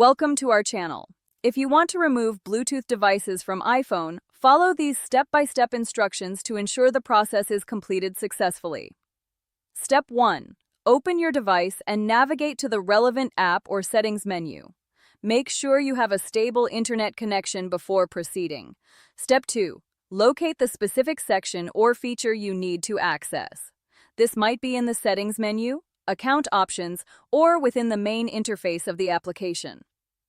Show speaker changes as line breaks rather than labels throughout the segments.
Welcome to our channel. If you want to remove Bluetooth devices from iPhone, follow these step-by-step instructions to ensure the process is completed successfully. Step 1. Open your device and navigate to the relevant app or settings menu. Make sure you have a stable internet connection before proceeding. Step 2. Locate the specific section or feature you need to access. This might be in the settings menu, account options, or within the main interface of the application.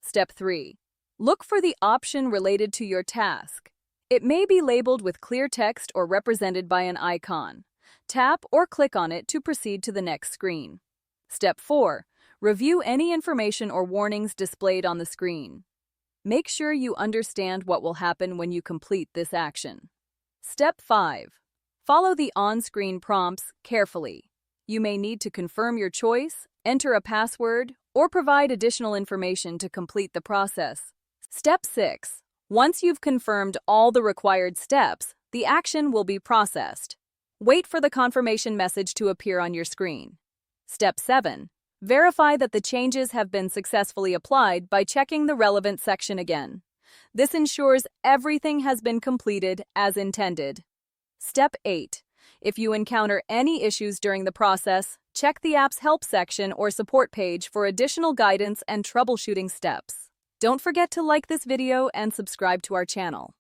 Step 3. Look for the option related to your task. It may be labeled with clear text or represented by an icon. Tap or click on it to proceed to the next screen. Step 4. Review any information or warnings displayed on the screen. Make sure you understand what will happen when you complete this action. Step 5. Follow the on-screen prompts carefully. You may need to confirm your choice, enter a password, or provide additional information to complete the process. Step 6. Once you've confirmed all the required steps, the action will be processed. Wait for the confirmation message to appear on your screen. Step 7. Verify that the changes have been successfully applied by checking the relevant section again. This ensures everything has been completed as intended. Step 8. If you encounter any issues during the process, check the app's help section or support page for additional guidance and troubleshooting steps. Don't forget to like this video and subscribe to our channel.